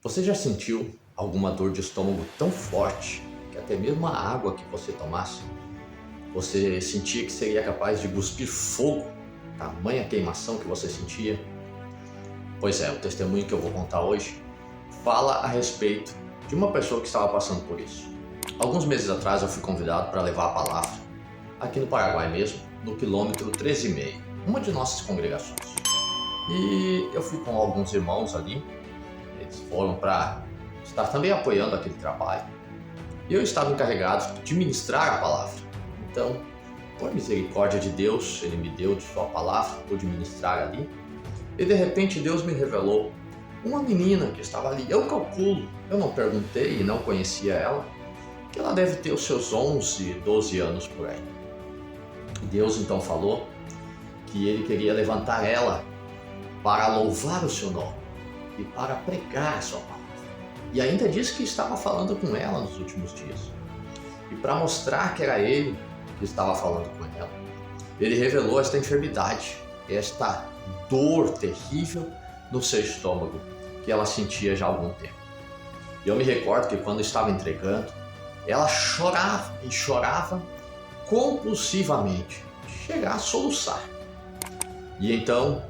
Você já sentiu alguma dor de estômago tão forte que até mesmo a água que você tomasse, você sentia que seria capaz de cuspir fogo, tamanha queimação que você sentia? Pois é, o testemunho que eu vou contar hoje fala a respeito de uma pessoa que estava passando por isso. Alguns meses atrás eu fui convidado para levar a palavra, aqui no Paraguai mesmo, no quilômetro 13,5, uma de nossas congregações. E eu fui com alguns irmãos ali. Eles foram para estar também apoiando aquele trabalho. E eu estava encarregado de ministrar a palavra. Então, por misericórdia de Deus, Ele me deu de sua palavra, pude ministrar ali. E de repente Deus me revelou uma menina que estava ali. Eu calculo, eu não perguntei e não conhecia ela, que ela deve ter os seus 11, 12 anos por aí. Deus então falou que Ele queria levantar ela para louvar o seu nome e para pregar a sua palavra. E ainda disse que estava falando com ela nos últimos dias. E para mostrar que era Ele que estava falando com ela, Ele revelou esta enfermidade, esta dor terrível no seu estômago, que ela sentia já há algum tempo. E eu me recordo que quando estava entregando, ela chorava e chorava compulsivamente, chegar a soluçar. E então,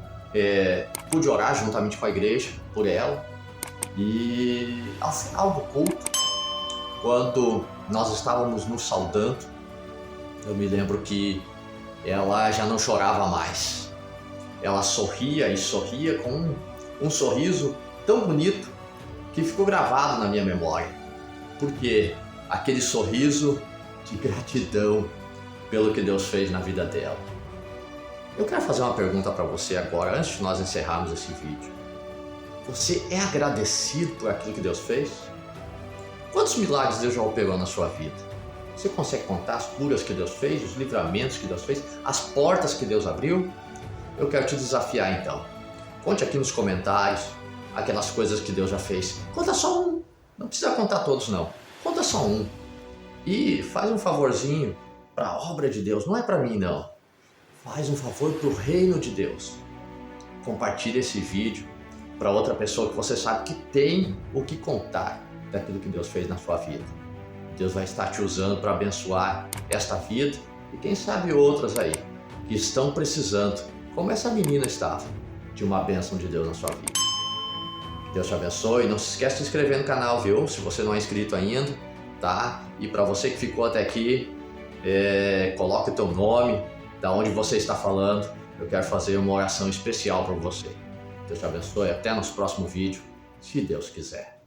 pude orar juntamente com a igreja por ela. E ao final do culto, quando nós estávamos nos saudando, eu me lembro que ela já não chorava mais. Ela sorria e sorria com um sorriso tão bonito que ficou gravado na minha memória. Porque aquele sorriso de gratidão pelo que Deus fez na vida dela. Eu quero fazer uma pergunta para você agora, antes de nós encerrarmos esse vídeo. Você é agradecido por aquilo que Deus fez? Quantos milagres Deus já operou na sua vida? Você consegue contar as curas que Deus fez, os livramentos que Deus fez, as portas que Deus abriu? Eu quero te desafiar então. Conte aqui nos comentários aquelas coisas que Deus já fez. Conta só um, não precisa contar todos não. Conta só um. E faz um favorzinho para a obra de Deus, não é para mim não. Faz um favor para o reino de Deus. Compartilhe esse vídeo para outra pessoa que você sabe que tem o que contar daquilo que Deus fez na sua vida. Deus vai estar te usando para abençoar esta vida e quem sabe outras aí que estão precisando, como essa menina estava, de uma bênção de Deus na sua vida. Que Deus te abençoe. Não se esqueça de se inscrever no canal, viu? Se você não é inscrito ainda, tá? E para você que ficou até aqui, coloque o teu nome, da onde você está falando. Eu quero fazer uma oração especial para você. Deus te abençoe. Até nosso próximo vídeo, se Deus quiser.